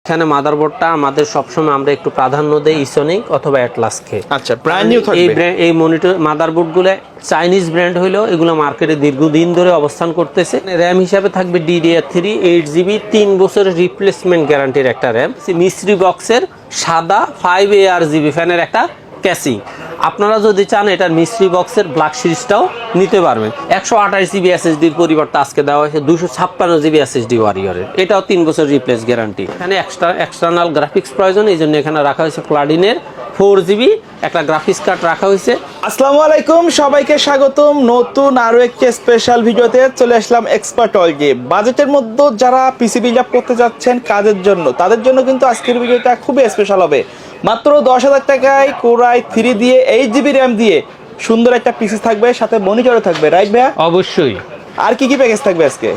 এখানে মাদারবোর্ডটা আমাদের সবসময় আমরা একটু প্রাধান্য দেই ইসোনিক অথবা অ্যাটলাসকে। আচ্ছা, ব্র্যান্ড নিউ থাকবে। এই মনিটর মাদারবোর্ডগুলো চাইনিজ ব্র্যান্ড হইলেও এগুলো মার্কেটে দীর্ঘদিন ধরে অবস্থান করতেছে। র্যাম হিসাবে থাকবে DDR3 8GB 3 বছরের রিপ্লেসমেন্ট গ্যারান্টির একটা র্যাম। মিস্ট্রি বক্সের সাদা 5ARGB ফ্যানের একটা ক্যাসিং। আপনারা যদি চান এটার মিস্ট্রি বক্সের ব্ল্যাক সিরিজটাও নিতে পারবেন। 128GB SSDর পরিবর্তে আজকে দেওয়া হয়েছে 256GB SSD ওয়ারিয়রের, এটাও 3 বছর রিপ্লেস গ্যারান্টি। এখানে এক্সটার্নাল গ্রাফিক্স প্রয়োজন, এই জন্য এখানে রাখা হয়েছে ক্লাডিনের 4GB একটা গ্রাফিক্স কার্ড রাখা হয়েছে। আসসালামু আলাইকুম, সবাইকে স্বাগতম নতুন আরো একটি স্পেশাল ভিডিওতে। চলে আসলাম এক্সপার্ট ওয়ার্ল্ডে। বাজেটের মধ্যে যারা পিসি বিল্ড আপ করতে যাচ্ছেন কাজের জন্য, তাদের জন্য কিন্তু আজকের ভিডিওটা খুবই স্পেশাল হবে। মাত্র 10,000 টাকায় Core i3 দিয়ে 8GB র্যাম দিয়ে সুন্দর একটা পিসি থাকবে, সাথে মনিটরও থাকবে, রাইট ভাইয়া? অবশ্যই। আর কি কি প্যাকেজ থাকবে আজকে?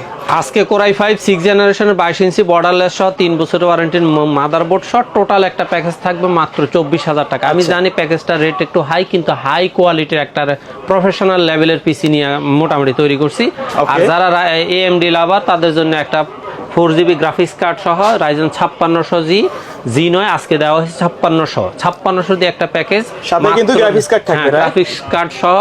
Core i5 6 জেনারেশনের 22 ইঞ্চি বর্ডারলেস সহ 3 বছরের ওয়ারেন্টির মাদারবোর্ড সহ টোটাল একটা প্যাকেজ থাকবে মাত্র 24,000 টাকা। আমি জানি প্যাকেজটার রেট একটু হাই, কিন্তু হাই কোয়ালিটির একটা প্রফেশনাল লেভেলের পিসি নিয়ে মোটামুটি তৈরি করছি। আর যারা AMD লাভার তাদের জন্য একটা 4GB গ্রাফিক্স কার্ড সহ Ryzen 5600G G9 আজকে দেওয়া হয়েছে 5600 দিয়ে একটা প্যাকেজ, সাথে কিন্তু গ্রাফিক্স কার্ড থাকবে। গ্রাফিক্স কার্ড সহ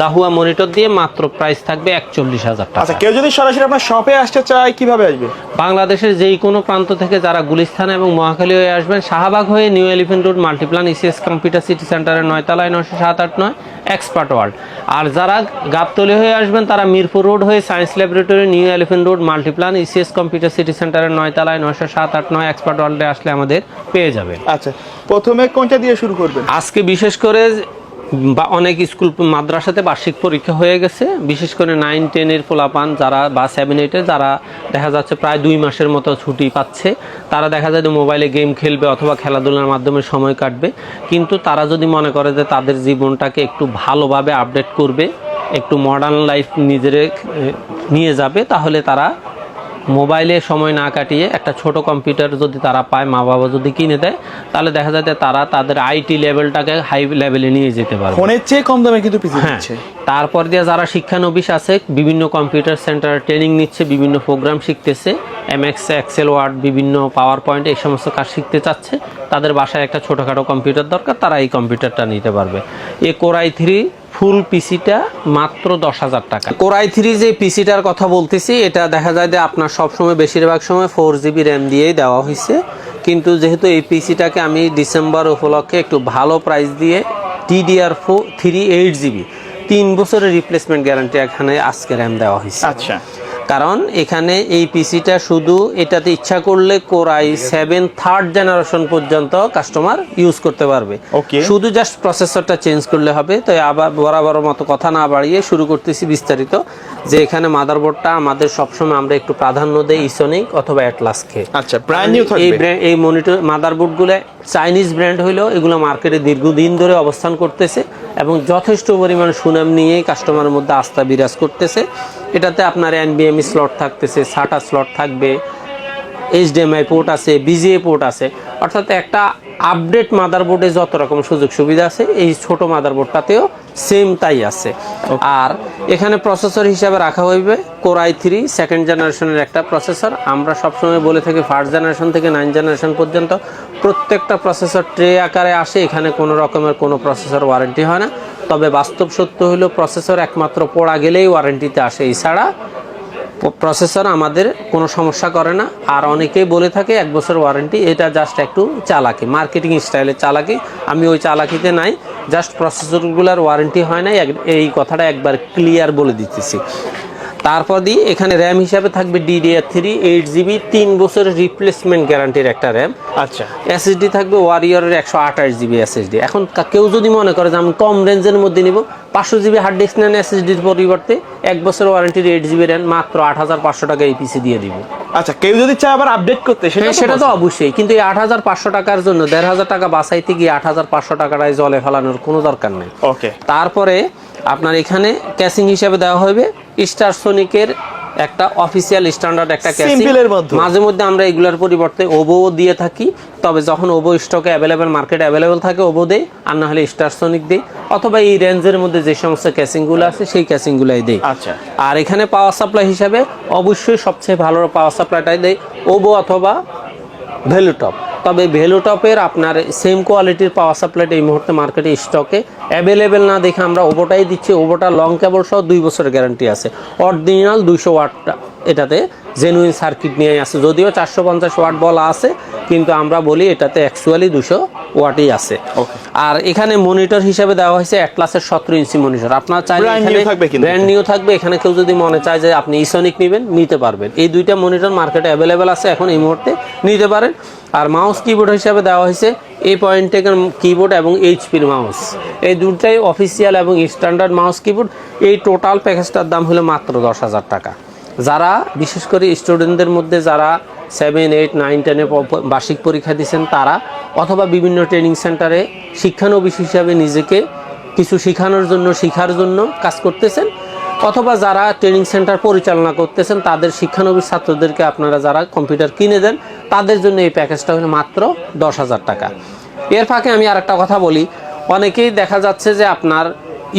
দাহুয়া মনিটর দিয়ে মাত্র প্রাইস থাকবে 41,000 টাকা। আচ্ছা, কেউ যদি সরাসরি আপনার শপে আসতে চায় কিভাবে আসবে? বাংলাদেশের যেই কোনো প্রান্ত থেকে যারা গুলিস্তান এবং মহাখালী হয়ে আসবেন, শাহবাগ হয়ে new elephant road Multiplan ECS computer city সেন্টারের 9 তলায় 90789 এক্সপার্ট ওয়ার্ল্ড। আর যারা গাবতলী হয়ে আসবেন তারা মিরপুর রোড হয়ে science laboratory new elephant road Multiplan ECS computer city সেন্টারের 9 তলায় 90789 এক্সপার্ট ওয়ার্ল্ডে আসলে আমাদের পেয়ে যাবেন। আচ্ছা, প্রথমে কোনটা দিয়ে শুরু করবেন? আজকে বিশেষ করে অনেক স্কুল মাদ্রাসাতে বার্ষিক পরীক্ষা হয়ে গেছে, বিশেষ করে 9, 10 পোলাপান যারা বা 7, 8 যারা দেখা যাচ্ছে প্রায় 2 মাসের মতো ছুটি পাচ্ছে, তারা দেখা যায় যে মোবাইলে গেম খেলবে অথবা খেলাধুলার মাধ্যমে সময় কাটবে। কিন্তু তারা যদি মনে করে যে তাদের জীবনটাকে একটু ভালোভাবে আপডেট করবে, একটু মডার্ন লাইফ নিজের নিয়ে যাবে, তাহলে তারা মোবাইলে সময় না কাটিয়ে একটা ছোট কম্পিউটার যদি তারা পায়, মা বাবা যদি কিনে দেয়, তাহলে দেখা যায় যে তারা তাদের আইটি লেভেলটাকে হাই লেভেলে নিয়ে যেতে পারবে। ফোনের চেয়ে কম দামে কিন্তু পিসি দিচ্ছে। তারপর দিয়ে যারা শিক্ষানবিশ আছে, বিভিন্ন কম্পিউটার সেন্টারে ট্রেনিং নিচ্ছে, বিভিন্ন প্রোগ্রাম শিখতেছে, MX এক্সেল ওয়ার্ড বিভিন্ন পাওয়ার পয়েন্ট এই সমস্ত কাজ শিখতে চাচ্ছে, তাদের বাসায় একটা ছোটোখাটো কম্পিউটার দরকার, তারা এই কম্পিউটারটা নিতে পারবে। এই Core i3 ফুল পিসিটা মাত্র 10,000 টাকা। Core i3 যে পিসিটার কথা বলতেছি, এটা দেখা যায় যে আপনার সবসময় বেশিরভাগ সময় 4GB র্যাম দিয়েই দেওয়া হয়েছে, কিন্তু যেহেতু এই পিসিটাকে আমি ডিসেম্বর উপলক্ষে একটু ভালো প্রাইস দিয়ে DDR3 8GB 3 বছরের রিপ্লেসমেন্ট গ্যারান্টি এখানে আজকে র্যাম দেওয়া হয়েছে। আচ্ছা, কারণ এখানে এই পিসিটা শুধু এটাতে ইচ্ছা করলে Core i7 3rd জেনারেশন পর্যন্ত কাস্টমার ইউজ করতে পারবে। শুধু জাস্ট প্রসেসরটা চেঞ্জ করলে হবে। তাই আবার বরাবর মতো কথা না বাড়িয়ে শুরু করতেছি বিস্তারিত, যে এখানে মাদারবোর্ডটা আমাদের সবসময় আমরা একটু প্রাধান্য দেই ইসোনিক অথবা অ্যাটলাসকে। আচ্ছা, ব্র্যান্ড নিউ থাকবে। এই মনিটর মাদারবোর্ডগুলো চাইনিজ ব্র্যান্ড হইলেও এগুলো মার্কেটে দীর্ঘদিন ধরে অবস্থান করতেছে এবং যথেষ্ট পরিমাণ সুনাম নিয়েই কাস্টমারের মধ্যে আস্থা বিরাজ করতেছে। এটাতে আপনার NVMe স্লট থাকতেছে, SATA স্লট থাকবে, HDMI পোর্ট আছে, BGA পোর্ট আছে, অর্থাৎ একটা আপডেট মাদারবোর্ডে যত রকম সুযোগ সুবিধা আছে এই ছোট মাদারবোর্ডটাতেও সেম তাই আছে। আর এখানে প্রসেসর হিসাবে রাখা হইবে Core i3 2nd জেনারেশনের একটা প্রসেসর। আমরা সবসময় বলে থাকি 1st জেনারেশন থেকে 9 জেনারেশন পর্যন্ত প্রত্যেকটা প্রসেসর ট্রে আকারে আসে, এখানে কোনো রকমের কোনো প্রসেসর ওয়ারেন্টি হয় না। তবে বাস্তব সত্য হলো প্রসেসর একমাত্র পড়া গেলেই ওয়ারেন্টিতে আসে, এছাড়া প্রসেসর আমাদের কোনো সমস্যা করে না। আর অনেকেই বলে থাকে 1 বছর ওয়ারেন্টি, এটা জাস্ট একটু চালাকি, মার্কেটিং স্টাইলের চালাকি। আমি ওই চালাকিতে নাই, জাস্ট প্রসেসরগুলোর ওয়ারেন্টি হয় না, এই কথাটা একবার ক্লিয়ার বলে দিতেছি। তারপর দিয়ে এখানে র্যাম হিসাবে থাকবে DDR3 8GB 3 বছরের রিপ্লেসমেন্ট গ্যারান্টির একটা র্যাম। আচ্ছা, SSD থাকবে ওয়ারিয়রের 128GB SSD। এখন কেউ যদি মনে করে যে আমি কম রেঞ্জের মধ্যে নিব, 500GB হার্ড ডিস্ক নেন SSDর পরিবর্তে 1 বছর ওয়ারেন্টির 8GB র্যাম মাত্র 8,500 টাকা এই পিসি দিয়ে দিব। আচ্ছা, কেউ যদি চায় আবার আপডেট করতে, সেটা তো অবশ্যই, কিন্তু এই 8,500 টাকার জন্য 1,500 টাকা বাঁচাইতে গিয়ে 8,500 টাকাটাই জলে ফেলানোর কোনো দরকার নেই। ওকে, তারপরে আপনার এখানে ক্যাসিং হিসাবে দেওয়া হবে স্টারসোনিকের একটা অফিসিয়াল স্ট্যান্ডার্ড একটা ক্যাসিং। মাঝে মধ্যে আমরা এগুলোর পরিবর্তে ওবো দিয়ে থাকি, তবে যখন ওবো স্টকে অ্যাভেলেবেল, মার্কেটে অ্যাভেলেবেল থাকে ওবো দেই, আর না হলে স্টারসোনিক দেই, অথবা এই রেঞ্জের মধ্যে যে সমস্ত ক্যাসিংগুলো আছে সেই ক্যাসিংগুলাই দেই। আচ্ছা, আর এখানে পাওয়ার সাপ্লাই হিসাবে অবশ্যই সবচেয়ে ভালো পাওয়ার সাপ্লাইটাই দেই ওবো অথবা ভ্যালুটপ। তবে ভ্যালুটপের আপনার সেম কোয়ালিটির পাওয়ার সাপ্লাইটা এই মুহূর্তে মার্কেটে স্টকে অ্যাভেলেবেল না দেখে আমরা ওবোটাই দিচ্ছি। ওবোটা লং কেবল সহ 2 বছরের গ্যারান্টি আছে, অরিজিনাল 200 ওয়াট এটাতে জেনুইন সার্কিট নিয়ে আছে, যদিও 450 ওয়াট বলা আছে, কিন্তু আমরা বলি এটাতে অ্যাকচুয়ালি 200 ওয়াটই আছে। আর এখানে মনিটর হিসেবে দেওয়া হয়েছে অ্যাটলাসের 17 ইঞ্চি মনিটর। আপনার চাইলে ব্র্যান্ড নিউ থাকবে, এখানে কেউ যদি মনে চায় যে আপনি ইসনিক নেবেন নিতে পারবেন। এই দুইটা মনিটর মার্কেটে অ্যাভেলেবেল আছে, এখন এই মুহূর্তে নিতে পারেন। আর মাউস কিবোর্ড হিসাবে দেওয়া হয়েছে এই পয়েন্টের কিবোর্ড এবং এইচপির মাউস, এই দুটাই অফিসিয়াল এবং স্ট্যান্ডার্ড মাউস কিবোর্ড। এই টোটাল প্যাকেজটার দাম হলো মাত্র 10,000 টাকা। যারা বিশেষ করে স্টুডেন্টদের মধ্যে যারা 7, 8, 9, 10 বার্ষিক পরীক্ষা দিচ্ছেন তারা, অথবা বিভিন্ন ট্রেনিং সেন্টারে শিক্ষানবিশ হিসাবে নিজেকে কিছু শেখার জন্য কাজ করতেছেন, অথবা যারা ট্রেনিং সেন্টার পরিচালনা করতেছেন তাদের শিক্ষানবিশ ছাত্রদেরকে আপনারা যারা কম্পিউটার কিনে দেন তাদের জন্য এই প্যাকেজটা হলো মাত্র 10,000 টাকা। এর ফাঁকে আমি আর একটা কথা বলি, অনেকেই দেখা যাচ্ছে যে আপনার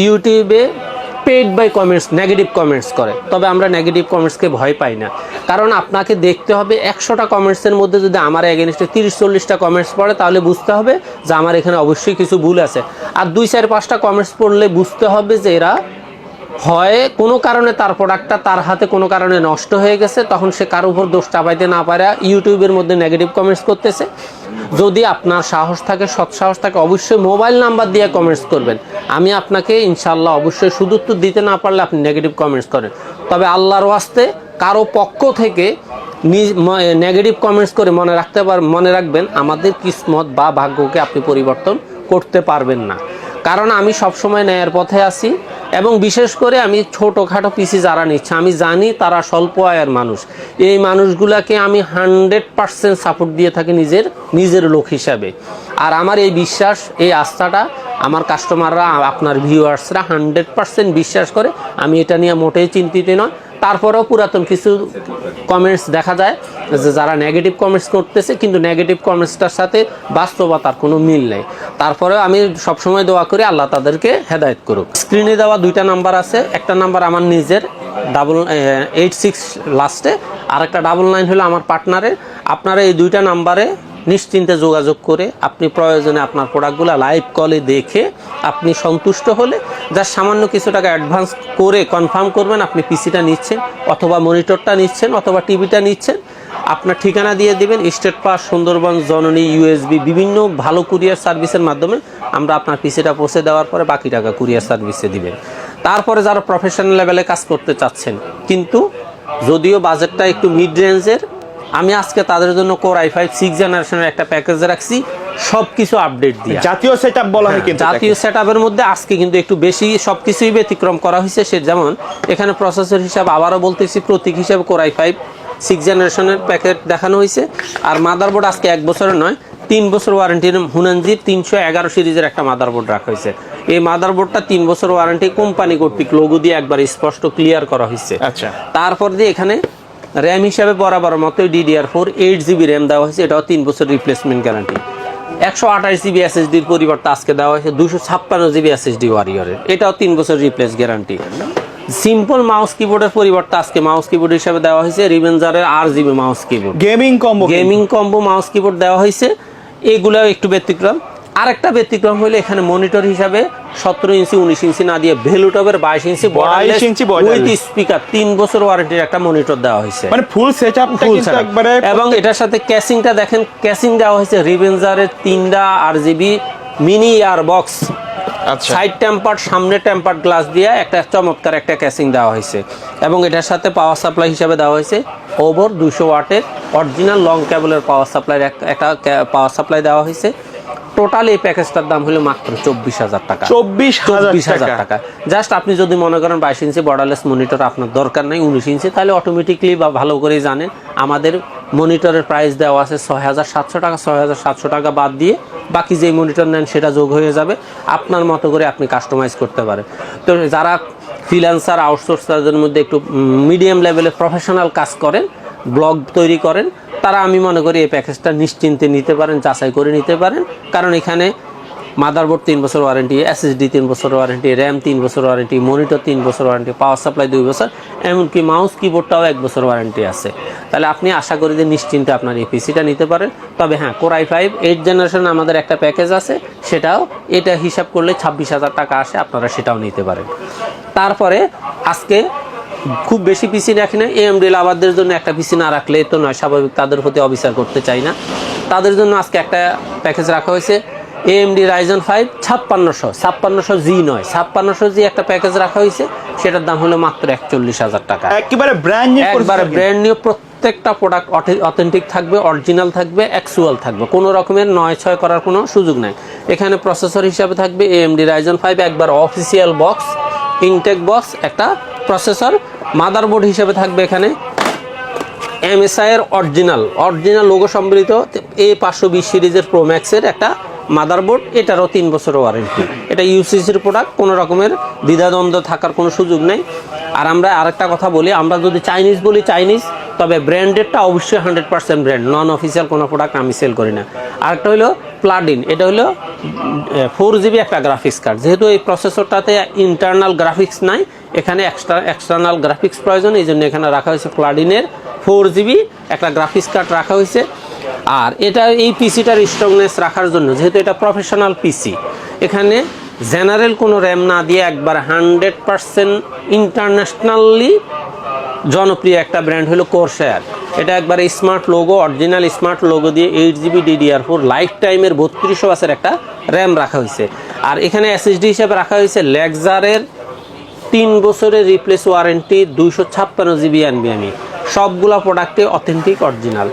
ইউটিউবে paid by comments, negative comments করে। তবে আমরা নেগেটিভ কমেন্টসকে ভয় পাই না, কারণ আপনাকে দেখতে হবে 100টা কমেন্টসের মধ্যে যদি আমার এগেনস্টে 30-40টা কমেন্টস পড়ে তাহলে বুঝতে হবে যে আমার এখানে অবশ্যই কিছু ভুল আছে। আর 2-4-5টা কমেন্টস পড়লে বুঝতে হবে যে এরা হয় কোনো কারণে তার প্রোডাক্টটা তার হাতে কোনো কারণে নষ্ট হয়ে গেছে, তখন সে কারোর উপর দোষ চাপাইতে না পারে ইউটিউবের মধ্যে নেগেটিভ কমেন্টস করতেছে। যদি আপনার সাহস থাকে, সৎ সাহস থাকে, অবশ্যই মোবাইল নাম্বার দিয়ে কমেন্টস করবেন। আমি আপনাকে ইনশাল্লাহ অবশ্যই সুদুত্তর দিতে না পারলে আপনি নেগেটিভ কমেন্টস করেন। তবে আল্লাহর ওয়াস্তে কারো পক্ষ থেকে নেগেটিভ কমেন্টস করে মনে রাখবেন আমাদের কিসমত বা ভাগ্যকে আপনি পরিবর্তন করতে পারবেন না। কারণ আমি সবসময় ন্যায়ের পথে আছি, এবং বিশেষ করে আমি ছোটোখাটো পিসি যারা নিচ্ছে আমি জানি তারা স্বল্প আয়ের মানুষ। এই মানুষগুলাকে আমি 100% সাপোর্ট দিয়ে থাকি নিজের লোক হিসাবে। আর আমার এই বিশ্বাস, এই আস্থাটা আমার কাস্টমাররা, আপনার ভিউয়ার্সরা 100% বিশ্বাস করে। আমি এটা নিয়ে মোটেই চিন্তিত নয়। তারপরেও পুরাতন কিছু কমেন্টস দেখা যায় যে যারা নেগেটিভ কমেন্টস করতেছে, কিন্তু নেগেটিভ কমেন্টসটার সাথে বাস্তবতার কোনো মিল নেই। তারপরেও আমি সবসময় দোয়া করি আল্লাহ তাদেরকে হেদায়েত করুক। স্ক্রিনে দেওয়া 2টা নাম্বার আছে, একটা নাম্বার আমার নিজের 86 লাস্টে, আর একটা 99 হলো আমার পার্টনারের। আপনারা এই 2টা নাম্বারে নিশ্চিন্তে যোগাযোগ করে আপনি প্রয়োজনে আপনার প্রোডাক্টগুলো লাইভ কলে দেখে আপনি সন্তুষ্ট হলে যার সামান্য কিছু টাকা অ্যাডভান্স করে কনফার্ম করবেন আপনি পিসিটা নিচ্ছেন, অথবা মনিটরটা নিচ্ছেন, অথবা টিভিটা নিচ্ছেন। আপনার ঠিকানা দিয়ে দিবেন, স্টেট পাস, সুন্দরবন, জননী, ইউএসবি, বিভিন্ন ভালো কুরিয়ার সার্ভিসের মাধ্যমে আমরা আপনার পিসিটা পৌঁছে দেওয়ার পরে বাকি টাকা কুরিয়ার সার্ভিসে দিবেন। তারপরে যারা প্রফেশনাল লেভেলে কাজ করতে চাচ্ছেন, কিন্তু যদিও বাজেটটা একটু মিড রেঞ্জের, আমি আজকে তাদের জন্য কোর i5 6 জেনারেশনের একটা প্যাকেজ রাখছি, সবকিছু আপডেট দিয়ে। জাতীয় সেটআপ বলা হয়, কিন্তু জাতীয় সেটআপের মধ্যে আজকে কিন্তু একটু বেশি সবকিছুই ব্যতিক্রম করা হয়েছে। সে যেমন এখানে প্রসেসর হিসাবে আবারও বলতেছি, প্রতীক হিসাবে কোর i5 6 জেনারেশনের প্যাকেট দেখানো হয়েছে। আর মাদারবোর্ড আজকে 1 বছরের নয়, 3 বছর ওয়ারেন্টির হুনানজির 311 সিরিজের একটা মাদারবোর্ড রাখা হয়েছে। এই মাদারবোর্ডটা 3 বছর ওয়ারেন্টি, কোম্পানি কর্তৃক লোগো দিয়ে একবার স্পষ্ট ক্লিয়ার করা হয়েছে। আচ্ছা, তারপর দিয়ে এখানে র্যাম হিসাবে বরাবর মতোই DDR4 8GB র্যাম দেওয়া হয়েছে, এটাও 3 বছর রিপ্লেসমেন্ট গ্যারান্টি। 128GB SSDর পরিবর্তে আজকে দেওয়া হয়েছে 256GB SSD ওয়ারিয়রের, এটাও 3 বছর রিপ্লেস গ্যারান্টি। সিম্পল মাউস কিবোর্ডের পরিবর্তে আজকে মাউস কিবোর্ড হিসাবে দেওয়া হয়েছে রিভেঞ্জারের RGB mouse keyboard, gaming combo mouse keyboard দেওয়া হয়েছে। এগুলাও একটু ব্যতিক্রম। আরেকটা ব্যতিক্রম হলো এখানে মনিটর হিসাবে 17 ইঞ্চি 19 ইঞ্চি না দিয়ে ভেলুটপের 22 ইঞ্চি উইথ স্পিকার 3 বছর ওয়ারেন্টির একটা মনিটর দেওয়া হয়েছে, মানে ফুল সেটআপটা কিন্তু একবারে। এবং এটার সাথে ক্যাসিংটা দেখেন, ক্যাসিং দেওয়া হয়েছে রিভেঞ্জারের 3টা RGB মিনি ইয়ার বক্স, সাইড টেম্পার্ড, সামনে টেম্পার্ড গ্লাস দিয়ে একটা চমৎকার একটা ক্যাসিং দেওয়া হয়েছে। এবং এটার সাথে পাওয়ার সাপ্লাই হিসাবে দেওয়া হয়েছে ওভার 200 ওয়াটের অরিজিনাল লং কেবলের পাওয়ার সাপ্লাই, একটা পাওয়ার সাপ্লাই দেওয়া হয়েছে। টোটাল এই প্যাকেজটার দাম হলো মাত্র 24,000 টাকা। 24,000 টাকা। জাস্ট আপনি যদি মনে করেন 22 ইঞ্চি বর্ডারলেস মনিটর আপনার দরকার নাই, 19 ইঞ্চি, তাহলে অটোমেটিকলি বা ভালো করে জানেন আমাদের মনিটরের প্রাইস দেওয়া আছে 6,700 টাকা। 6,700 টাকা বাদ দিয়ে বাকি যে মনিটর নেন সেটা যোগ হয়ে যাবে। আপনার মতো করে আপনি কাস্টমাইজ করতে পারেন। তো যারা ফ্রিল্যান্সার, আউটসোর্স, তাদের মধ্যে একটু মিডিয়াম লেভেলে প্রফেশনাল কাজ করেন, ব্লগ তৈরি করেন, তারা আমি মনে করি এই প্যাকেজটা নিশ্চিন্তে নিতে পারেন, যাচাই করে নিতে পারেন। কারণ এখানে মাদারবোর্ড 3 বছর ওয়ারেন্টি, এসএসডি 3 বছর ওয়ারেন্টি, র্যাম 3 বছর ওয়ারেন্টি, মনিটর 3 বছর ওয়ারেন্টি, পাওয়ার সাপ্লাই 2 বছর, এমনকি মাউস কিবোর্ডটাও 1 বছর ওয়ারেন্টি আছে। তাহলে আপনি আশা করি যে নিশ্চিন্তে আপনার এই পিসিটা নিতে পারেন। তবে হ্যাঁ, Core i5 8th জেনারেশন আমাদের একটা প্যাকেজ আছে, সেটাও এটা হিসাব করলে 26,000 টাকা আসে, আপনারা সেটাও নিতে পারেন। তারপরে আজকে খুব বেশি পিসি রাখি না, এএমডি লাভারদের জন্য একটা পিসি না রাখলে তো নয়, স্বাভাবিক তাদের প্রতি অবিচার করতে চাই না। তাদের জন্য আজকে একটা প্যাকেজ রাখা হয়েছে, AMD Ryzen 5 5600G নয়, 5600G একটা প্যাকেজ রাখা হয়েছে, সেটার দাম হলো মাত্র 41,000 টাকা। একেবারে ব্র্যান্ড নিউ, একবারে ব্র্যান্ড নিউ, প্রত্যেকটা প্রোডাক্ট অথেন্টিক থাকবে, অরিজিনাল থাকবে, অ্যাকচুয়াল থাকবে, কোনো রকমের নয় ছয় করার কোনো সুযোগ নাই। এখানে প্রসেসর হিসাবে থাকবে AMD Ryzen 5 একবার অফিসিয়াল বক্স, ইনটেক বক্স একটা প্রসেসর। মাদারবোর্ড হিসেবে থাকবে এখানে MSI এর অরিজিনাল লোগো সম্বলিত A520 সিরিজের প্রো ম্যাক্সের একটা মাদারবোর্ড, এটারও 3 বছর ওয়ারেন্টি। এটা ইউসিসির প্রোডাক্ট, কোনো রকমের দ্বিধাদ্বন্দ্ব থাকার কোনো সুযোগ নেই। আর আমরা আরেকটা কথা বলি, আমরা যদি চাইনিজ বলি চাইনিজ, তবে ব্র্যান্ডেডটা অবশ্যই 100% ব্র্যান্ড, নন অফিসিয়াল কোনো প্রোডাক্ট আমি সেল করি না। আরেকটা হলো প্লাডিন, এটা হলো 4GB একটা গ্রাফিক্স কার্ড। যেহেতু এই প্রসেসরটাতে ইন্টারনাল গ্রাফিক্স নাই, এখানে এক্সটার্নাল গ্রাফিক্স প্রয়োজন, এই জন্য এখানে রাখা হয়েছে প্লাডিনের 4GB একটা গ্রাফিক্স কার্ড রাখা হয়েছে। আর এটা এই পিসিটার স্ট্রংনেস রাখার জন্য, যেহেতু এটা প্রফেশনাল পিসি, এখানে জেনারেল কোনো র্যাম না দিয়ে একবার 100% ইন্টারন্যাশনালি জনপ্রিয় একটা ব্র্যান্ড হলো কোরসায়ার। এটা একবার smart logo, original smart logo দিয়ে 8GB DDR4 লাইফ টাইমের 3200 ওয়াটের একটা র্যাম রাখা হয়েছে। আর এখানে এসএসডি হিসেবে রাখা হয়েছে লেক্সারের 3 বছরের রিপ্লেস ওয়ারেন্টি, 256GB NVMe, সবগুলা প্রোডাক্টে অথেন্টিক অরিজিনাল।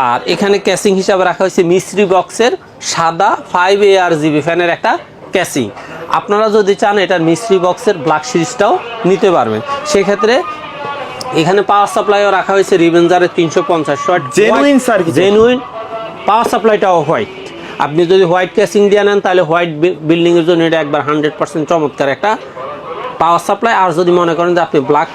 আর এখানে ক্যাসিং হিসাবে রাখা হয়েছে মিস্ট্রি বক্সের সাদা 5ARGB ফ্যানের একটা ক্যাসিং। আপনারা যদি চান এটার মিস্ট্রি বক্সের ব্ল্যাক সিরিজটাও নিতে পারবেন। সেক্ষেত্রে এখানে পাওয়ার সাপ্লাইও রাখা হয়েছে রিভেঞ্জারের 350 ওয়াট জেনুইন, পাওয়ার সাপ্লাইটাও হোয়াইট। আপনি যদি হোয়াইট ক্যাসিং দিয়ে নেন তাহলে হোয়াইট বিল্ডিংয়ের জন্য এটা একবার 100% চমৎকার একটা পাওয়ার সাপ্লাই। আর যদি মনে করেন যে আপনি ব্ল্যাক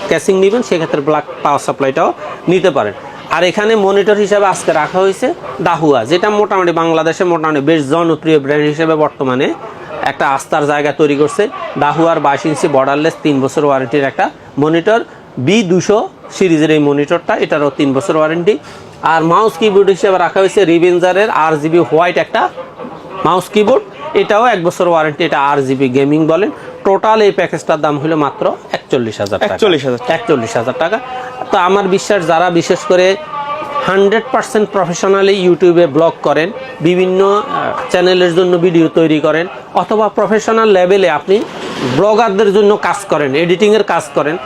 ক্যাসিং নেবেন, সেক্ষেত্রে ব্ল্যাক পাওয়ার সাপ্লাইটাও নিতে পারেন। আর এখানে মনিটর হিসাবে আজকে রাখা হয়েছে দাহুয়া, যেটা মোটামুটি বাংলাদেশে মোটামুটি বেশ জনপ্রিয় ব্র্যান্ড হিসেবে বর্তমানে একটা আস্থার জায়গা তৈরি করছে। দাহুয়ার 22 ইঞ্চি বর্ডারলেস 3 বছর ওয়ারেন্টির একটা মনিটর, B200 সিরিজের এই মনিটরটা, এটারও 3 বছর ওয়ারেন্টি। আর মাউস কিবোর্ড হিসেবে রাখা হয়েছে রিভেঞ্জারের RGB হোয়াইট একটা মাউস কিবোর্ড, এটাও 1 বছর ওয়ারেন্টি, এটা RGB গেমিং বলেন। টোটাল এই প্যাকেজটার দাম হলো মাত্র 41,000 টাকা। 41,000 টাকা। তো আমার বিশ্বাস, যারা বিশেষ করে 100% প্রফেশনালি ইউটিউবে ব্লগ করেন, বিভিন্ন চ্যানেলের জন্য ভিডিও তৈরি করেন, অথবা প্রফেশনাল লেভেলে আপনি ব্লগারদের জন্য কাজ করেন, এডিটিংয়ের কাজ করেন,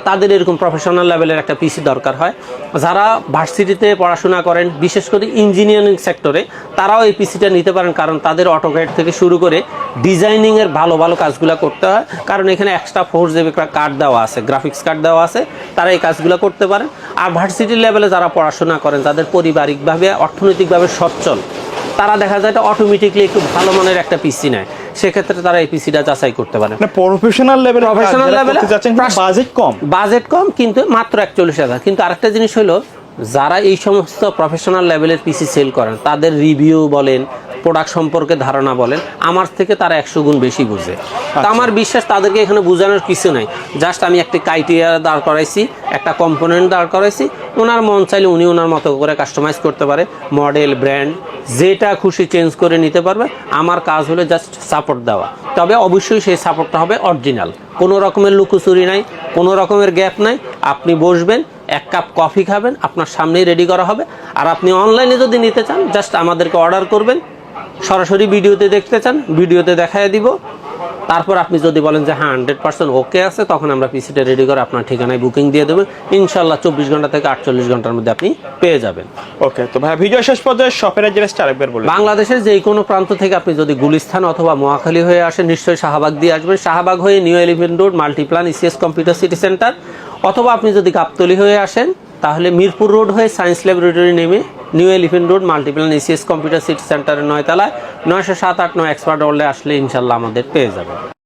তাদের এরকম প্রফেশনাল লেভেলের একটা পিসি দরকার হয়। যারা ভার্সিটিতে পড়াশোনা করেন, বিশেষ করে ইঞ্জিনিয়ারিং সেক্টরে, তারাও এই পিসিটা নিতে পারেন, কারণ তাদের অটোক্যাড থেকে শুরু করে ডিজাইনিংয়ের ভালো ভালো কাজগুলো করতে হয়। কারণ এখানে এক্সট্রা 4GB কার্ড দেওয়া আছে, গ্রাফিক্স কার্ড দেওয়া আছে, তারা এই কাজগুলো করতে পারেন। আর ভার্সিটি লেভেলে যারা পড়াশোনা করেন, যাদের পারিবারিকভাবে অর্থনৈতিকভাবে সচ্ছল, তারা দেখা যায় এটা অটোমেটিকলি একটু ভালো মানের একটা পিসি নেয়, সেক্ষেত্রে তারা এই পিসিটা যাচাই করতে পারে। প্রফেশনাল লেভেলে বাজেট কম কিন্তু মাত্র 41,000। কিন্তু আরেকটা জিনিস হলো, যারা এই সমস্ত প্রফেশনাল লেভেলের পিসি সেল করেন, তাদের রিভিউ বলেন, প্রোডাক্ট সম্পর্কে ধারণা বলেন, আমার থেকে তারা 100 গুণ বেশি বুঝে। তা আমার বিশ্বাস তাদেরকে এখানে বোঝানোর কিছু নাই, জাস্ট আমি একটা ক্রাইটেরিয়া দাঁড় করাইছি, একটা কম্পোনেন্ট দাঁড় করাইছি, ওনার মন চাইলে উনি ওনার মতো করে কাস্টমাইজ করতে পারে, মডেল ব্র্যান্ড যেটা খুশি চেঞ্জ করে নিতে পারবে। আমার কাজ হলো জাস্ট সাপোর্ট দেওয়া, তবে অবশ্যই সেই সাপোর্টটা হবে অরিজিনাল, কোনো রকমের লুকোচুরি নাই, কোনো রকমের গ্যাপ নাই। আপনি বসবেন, 1 কাপ কফি খাবেন, আপনার সামনেই রেডি করা হবে। আর আপনি অনলাইনে যদি নিতে চান, জাস্ট আমাদেরকে অর্ডার করবেন, সরাসরি ভিডিওতে দেখতে চান, ভিডিওতে দেখায় দিব। তারপর আপনি যদি বলেন যে হ্যাঁ 100% ওকে আছে, তখন আমরা পিসিটা রেডি করে আপনার ঠিকানায় বুকিং দিয়ে দেবেন। ইনশাল্লাহ 24 ঘন্টা থেকে 48 ঘন্টার মধ্যে আপনি পেয়ে যাবেন। ওকে, তো ভাই ভিডিও শেষ পর্যায়ে শপের অ্যাড্রেসটা আরেকবার বলুন। বাংলাদেশের যে কোনো প্রান্ত থেকে আপনি যদি গুলিস্তান অথবা মহাখালী হয়ে আসেন, নিশ্চয়ই শাহবাগ দিয়ে আসবেন। শাহবাগ হয়ে new elephant road Multiplan ECS computer city centre, অথবা আপনি যদি গাবতলী হয়ে আসেন, তাহলে মিরপুর রোড হয়ে সায়েন্স ল্যাবরেটরি নেমে new elephant road Multiplan ECS computer city সেন্টারের 9 তলায় 907 8 9 এক্সপার্ট হলে আসলে ইনশাল্লাহ আমাদের পেয়ে যাবেন।